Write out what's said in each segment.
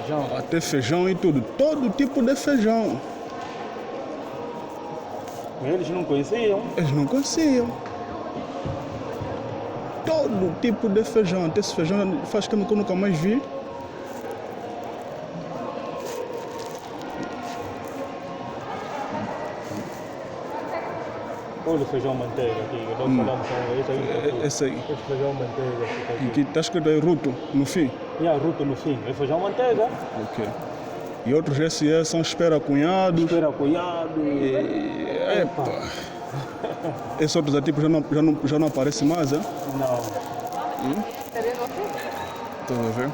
feijão. Até feijão e tudo. Todo tipo de feijão. Eles não conheciam. Eles não conheciam. Todo tipo de feijão. Até esse feijão faz tempo que eu nunca mais vi. Olha o feijão manteiga aqui. Nós falamos com esse aí. Esse aí. Esse feijão manteiga que tá E aqui. que está escrito aí Ruto no fim. E a ruta no fim. É feijão manteiga. Ok. E outros SE são espera cunhados. Espera cunhado. Epa. Esses outros tipos já não aparecem mais, é? Não. Estão a ver?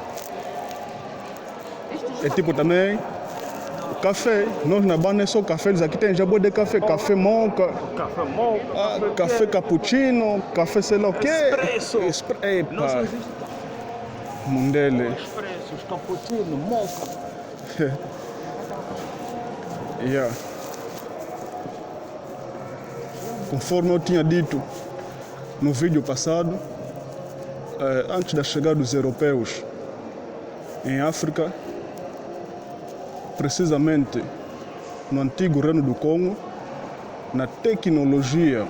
É tipo também o café. Nós na banda é só café, eles aqui tem já boa de café. Café moca, Café moca. café cappuccino, café sei lá o quê. Expresso. Epa. Nossa, existe Mundele. expressos, cappuccino, moca. Yeah. Conforme eu tinha dito no vídeo passado, antes da chegada dos europeus em África, precisamente no antigo Reino do Congo, na tecnologia,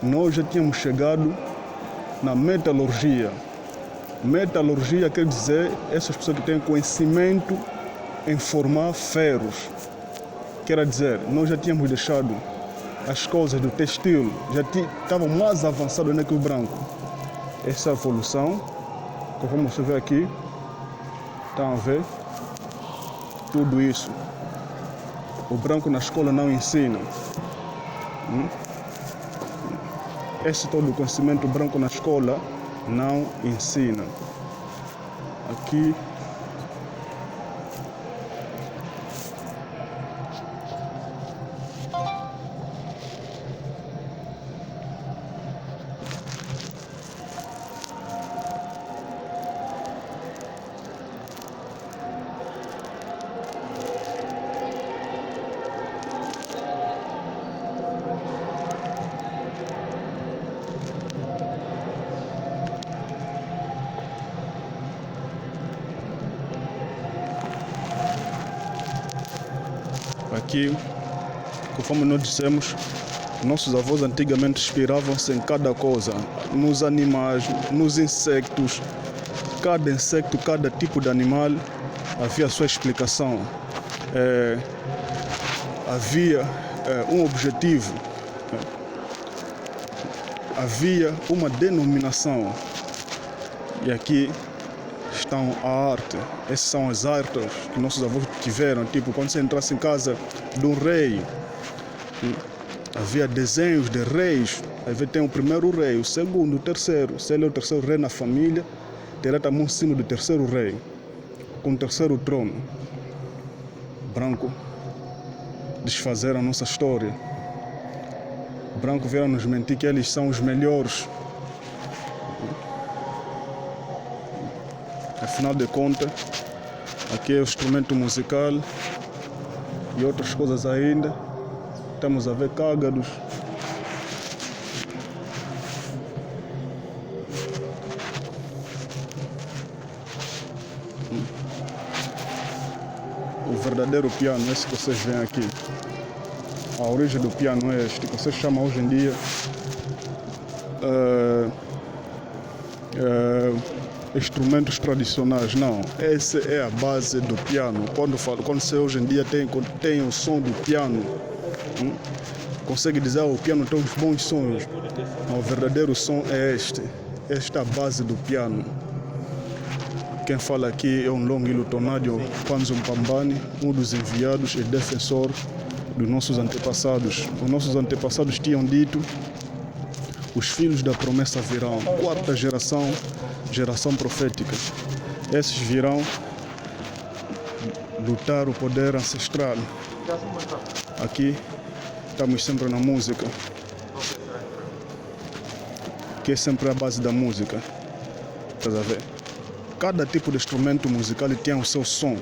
nós já tínhamos chegado na metalurgia. Metalurgia quer dizer essas pessoas que têm conhecimento em formar ferros. Quer dizer, nós já tínhamos deixado as coisas do textil, já estavam mais avançados ainda que o branco. Essa evolução, como você vê aqui, estão a ver? Tudo isso. O branco na escola não ensina. Esse todo o conhecimento branco na escola não ensina. Aqui Aqui, conforme nós dissemos, nossos avós antigamente inspiravam-se em cada coisa, nos animais, nos insectos. Cada insecto, cada tipo de animal havia a sua explicação. Havia um objetivo, havia uma denominação. E aqui estão a arte. Essas são as artes que nossos avós tiveram. Tipo, quando você entrasse em casa de um rei, havia desenhos de reis. Aí tem o primeiro rei, o segundo, o terceiro. Se ele é o terceiro rei na família, terá também um sino do terceiro rei, com o terceiro trono. Branco desfazer a nossa história. Branco vieram nos mentir que eles são os melhores. Afinal de contas, aqui é o instrumento musical e outras coisas ainda. Estamos a ver cágados. O verdadeiro piano, esse que vocês veem aqui. A origem do piano é este, que vocês chamam hoje em dia instrumentos tradicionais. Não, essa é a base do piano. Quando você hoje em dia tem o som do piano, consegue dizer que o piano tem uns bons sons. O verdadeiro som é este. Esta é a base do piano. Quem fala aqui é um Longi Lutonadio Panzo Mpambane, um dos enviados e defensor dos nossos antepassados. Os nossos antepassados tinham dito: os filhos da promessa virão, quarta geração, geração profética. Esses virão lutar o poder ancestral. Aqui estamos sempre na música, que é sempre a base da música. Estás a ver? Cada tipo de instrumento musical tem o seu som.